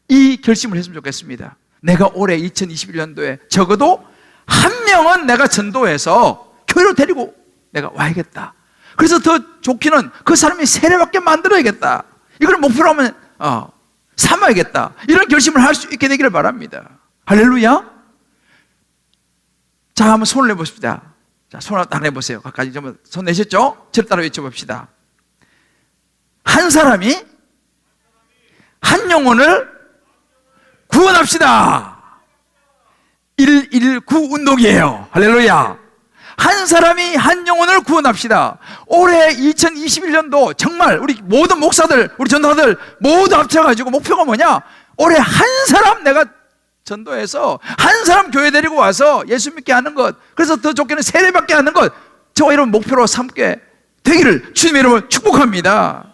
이 결심을 했으면 좋겠습니다. 내가 올해 2021년도에 적어도 한 명은 내가 전도해서 교회로 데리고 내가 와야겠다. 그래서 더 좋기는 그 사람이 세례받게 만들어야겠다. 이걸 목표로 하면 삼아야겠다. 이런 결심을 할 수 있게 되기를 바랍니다. 할렐루야. 자, 한번 손을 내보십시다. 자, 손을 딱 내보세요. 가까이 손 내셨죠? 저를 따라 외쳐봅시다. 한 사람이 한 영혼을 구원합시다. 119 운동이에요. 할렐루야. 한 사람이 한 영혼을 구원합시다. 올해 2021년도 정말 우리 모든 목사들, 우리 전도사들 모두 합쳐가지고 목표가 뭐냐? 올해 한 사람 내가 전도해서 한 사람 교회 데리고 와서 예수 믿게 하는 것, 그래서 더 좋게는 세례받게 하는 것, 저와 여러분 목표로 삼게 되기를 주님의 이름으로 축복합니다.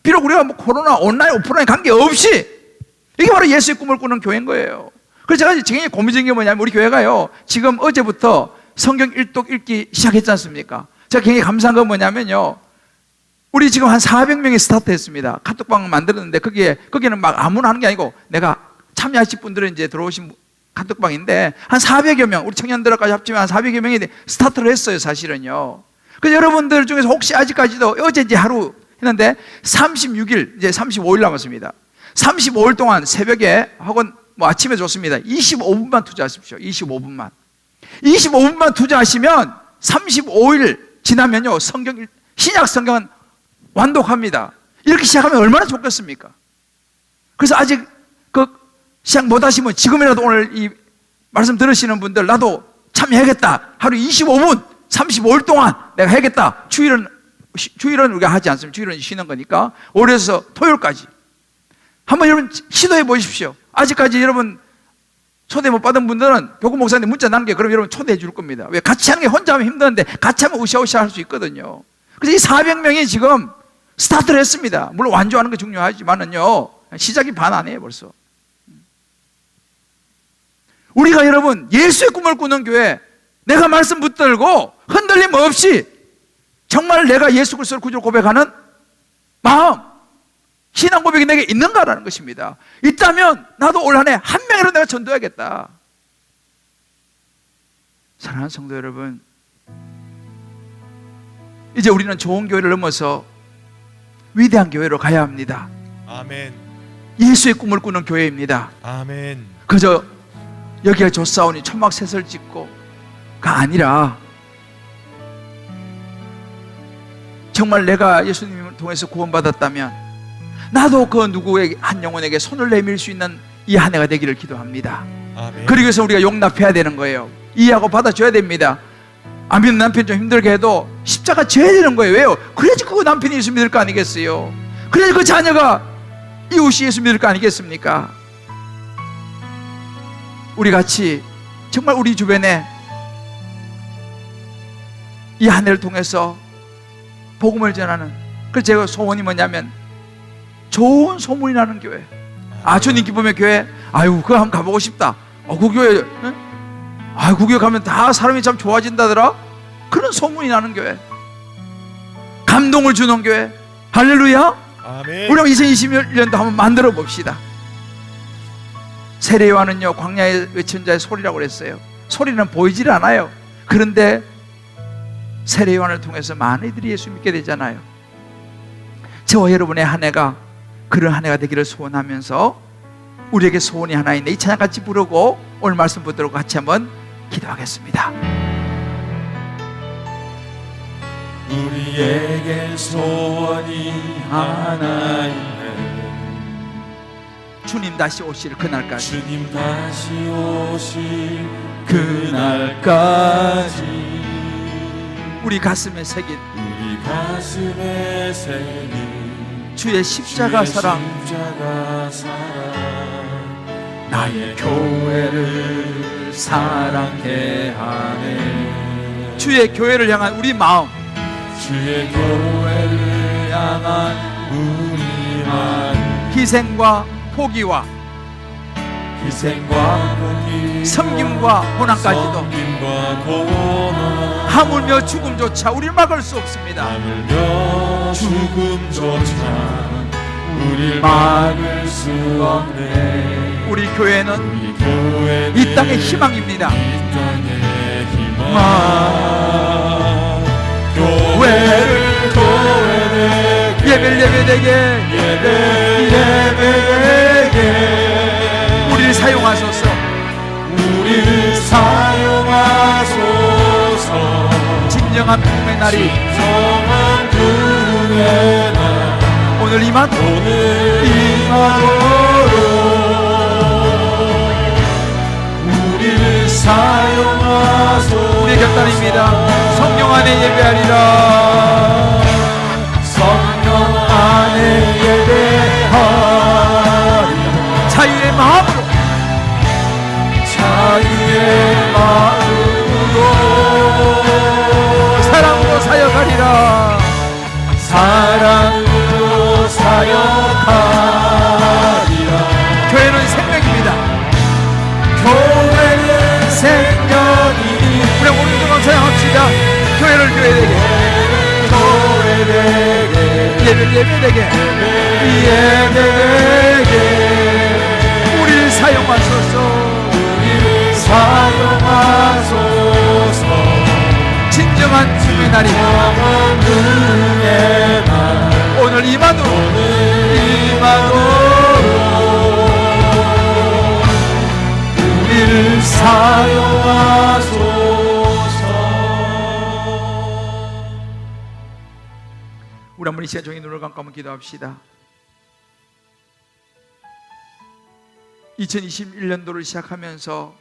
비록 우리가 뭐 코로나, 온라인, 오프라인 관계없이 이게 바로 예수의 꿈을 꾸는 교회인 거예요. 그래서 제가 굉장히 고민적인 게 뭐냐면, 우리 교회가요, 지금 어제부터 성경 일독 읽기 시작했지 않습니까? 제가 굉장히 감사한 건 뭐냐면요, 우리 지금 한 400명이 스타트 했습니다. 카톡방 만들었는데 거기는 막 아무나 하는 게 아니고, 내가 참여하실 분들은 이제 들어오신 카톡방인데 한 400여 명, 우리 청년들까지 합치면 한 400여 명이 스타트를 했어요, 사실은요. 그래서 여러분들 중에서 혹시 아직까지도, 어제 이제 하루 했는데 36일, 이제 35일 남았습니다. 35일 동안 새벽에 혹은 뭐 아침에 좋습니다. 25분만 투자하십시오. 25분만 투자하시면 35일 지나면요, 신약 성경은 완독합니다. 이렇게 시작하면 얼마나 좋겠습니까? 그래서 아직 시작 못 하시면 지금이라도 오늘 이 말씀 들으시는 분들, 나도 참여해야겠다. 하루 25분 35일 동안 내가 해야겠다. 주일은 우리가 하지 않습니다. 주일은 쉬는 거니까 월요일에서 토요일까지 한번 여러분 시도해 보십시오. 아직까지 여러분 초대 못 받은 분들은 교구 목사님 문자 남겨, 그럼 여러분 초대해 줄 겁니다. 왜? 같이 하는 게 혼자 하면 힘드는데 같이 하면 으쌰으쌰 할 수 있거든요. 그래서 이 400명이 지금 스타트를 했습니다. 물론 완주하는 게 중요하지만은요, 시작이 반 안 해요 벌써. 우리가 여러분 예수의 꿈을 꾸는 교회, 내가 말씀 붙들고 흔들림 없이 정말 내가 예수 그리스도를 구주로 고백하는 마음, 신앙 고백이 내게 있는가라는 것입니다. 있다면 나도 올 한 해 한 명이라도 내가 전도해야겠다. 사랑하는 성도 여러분, 이제 우리는 좋은 교회를 넘어서 위대한 교회로 가야 합니다. 아멘. 예수의 꿈을 꾸는 교회입니다. 아멘. 그저 여기가 좋사오니 초막셋을 짓고가 아니라, 정말 내가 예수님을 통해서 구원받았다면 나도 그 누구에게, 한 영혼에게 손을 내밀 수 있는 이 한 해가 되기를 기도합니다. 아멘. 그러기 위해서 우리가 용납해야 되는 거예요. 이해하고 받아줘야 됩니다. 안 믿는 남편 좀 힘들게 해도 십자가 져야 되는 거예요. 왜요? 그래야지 그 남편이 예수 믿을 거 아니겠어요? 그래야지 그 자녀가, 이웃이 예수 믿을 거 아니겠습니까? 우리 같이 정말 우리 주변에 이 한 해를 통해서 복음을 전하는, 그래서 제가 소원이 뭐냐면 좋은 소문이 나는 교회. 주님 기쁨의 교회, 그거 한번 가보고 싶다. 그 교회, 그 교회 가면 다 사람이 참 좋아진다더라. 그런 소문이 나는 교회, 감동을 주는 교회. 할렐루야. 아멘. 우리 2021년도 한번 만들어 봅시다. 세례 요한은요, 광야에 외친 자의 소리라고 그랬어요. 소리는 보이질 않아요. 그런데 세례 요한을 통해서 많은 이들이 예수 믿게 되잖아요. 저와 여러분의 한 해가 그런 한 해가 되기를 소원하면서, 우리에게 소원이 하나 있네, 이 찬양 같이 부르고 오늘 말씀 붙들고 같이 한번 기도하겠습니다. 우리에게 소원이 하나 있네. 주님 다시 오실 그날까지, 주님 다시 오실 그날까지 우리 가슴에 새긴 우리 가슴에 새긴 주의 십자가 사랑 나의 교회를 사랑해 하네. 주의 교회를 향한 우리 마음, 주의 교회를 향한 우리 마음, 희생과 포기와 희생과 포기, 섬김과 고난까지도 섬김과 고난, 하물며 죽음조차 우리를 막을 수 없습니다. 하물며 죽음조차 우리를 막을 수 없네. 우리 교회는 우리 교회는 이 땅의 희망입니다. 이 땅의 희망. 교회를 교회되게, 예배를 예배되게, 예배되게 우리를 사용하소서. 우리를 사용하소서. 진정한 부흥의 날이 정한 그의 날 오늘 임하도록 오늘 임하도록 우리를 사용하소서. 우리의 결단입니다. 성령 안에 예배하리라. 성령 안에 예배하리라. 자유의 마음으로, 자유의 마음으로 사랑으로 사역하리라. 사랑으로 사역하리라. 교회는 생명입니다. 교회는 생명이니 우리 오른쪽으로 사용합시다. 교회를 교회되게, 교회되게 예배를 예배되게, 예배되게 우리를 사용하소서. 우리를 사용하소서. 진정한 주의 날이 정한 은혜의 날 오늘 임하도록 우리를 사용하소서. 우리 한번 이 시간 종이 눈을 감고 한번 기도합시다. 2021년도를 시작하면서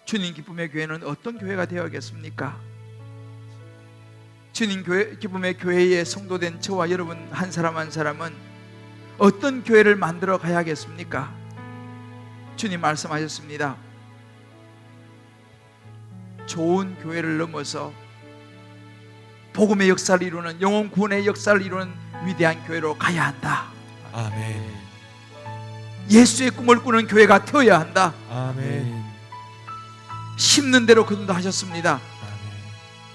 주님 기쁨의 교회는 어떤 교회가 되어야겠습니까? 주님 기쁨의 교회의 성도된 저와 여러분 한 사람 한 사람은 어떤 교회를 만들어 가야겠습니까? 주님 말씀하셨습니다. 좋은 교회를 넘어서 복음의 역사를 이루는, 영혼 구원의 역사를 이루는 위대한 교회로 가야 한다. 아멘. 예수의 꿈을 꾸는 교회가 되어야 한다. 아멘. 심는 대로 거둔다 하셨습니다.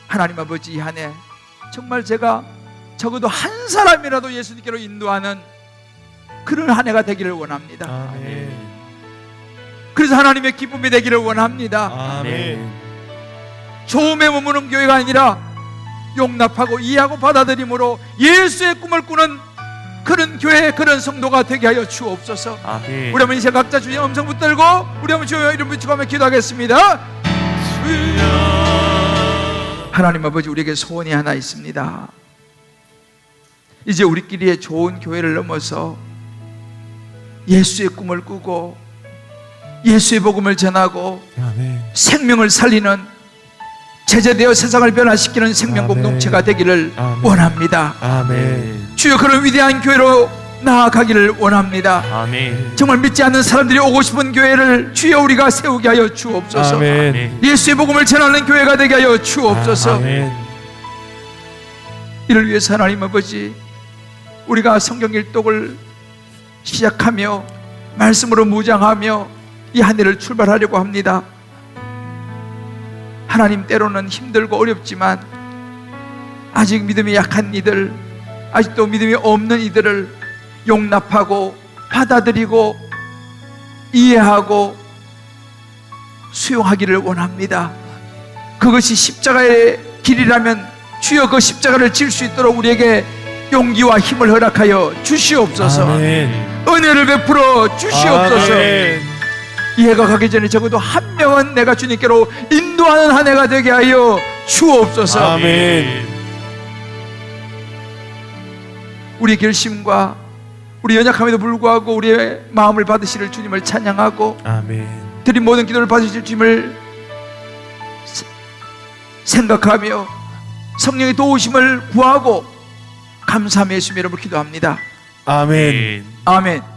하나님 아버지, 이 한 해 정말 제가 적어도 한 사람이라도 예수님께로 인도하는 그런 한 해가 되기를 원합니다. 아멘. 그래서 하나님의 기쁨이 되기를 원합니다. 아멘. 조음에 머무는 교회가 아니라 용납하고 이해하고 받아들임으로 예수의 꿈을 꾸는 그런 교회, 그런 성도가 되게 하여 주옵소서. 아멘. 우리 한번 이제 각자 주님 음성 붙들고 우리 한번 주여 이름 붙이고 한번 기도하겠습니다. 하나님 아버지, 우리에게 소원이 하나 있습니다. 이제 우리끼리의 좋은 교회를 넘어서 예수의 꿈을 꾸고 예수의 복음을 전하고 아멘. 생명을 살리는, 제재되어 세상을 변화시키는 생명 아멘. 공동체가 되기를 아멘. 원합니다. 아멘. 주여, 그런 위대한 교회로 나아가기를 원합니다. 아멘. 정말 믿지 않는 사람들이 오고 싶은 교회를 주여 우리가 세우게 하여 주옵소서. 아멘. 예수의 복음을 전하는 교회가 되게 하여 주옵소서. 아멘. 이를 위해서 하나님 아버지, 우리가 성경 일독을 시작하며 말씀으로 무장하며 이 한 해를 출발하려고 합니다. 하나님, 때로는 힘들고 어렵지만 아직 믿음이 약한 이들, 아직도 믿음이 없는 이들을 용납하고 받아들이고 이해하고 수용하기를 원합니다. 그것이 십자가의 길이라면 주여 그 십자가를 질 수 있도록 우리에게 용기와 힘을 허락하여 주시옵소서. 아멘. 은혜를 베풀어 주시옵소서. 아멘. 이 해가 가기 전에 적어도 한 명은 내가 주님께로 인도하는 한 해가 되게 하여 주옵소서. 아멘. 우리 결심과 우리 연약함에도 불구하고 우리의 마음을 받으실 주님을 찬양하고 아멘. 드린 모든 기도를 받으실 주님을 생각하며 성령의 도우심을 구하고 감사하며 예수님 이름으로 기도합니다. 아멘. 아멘.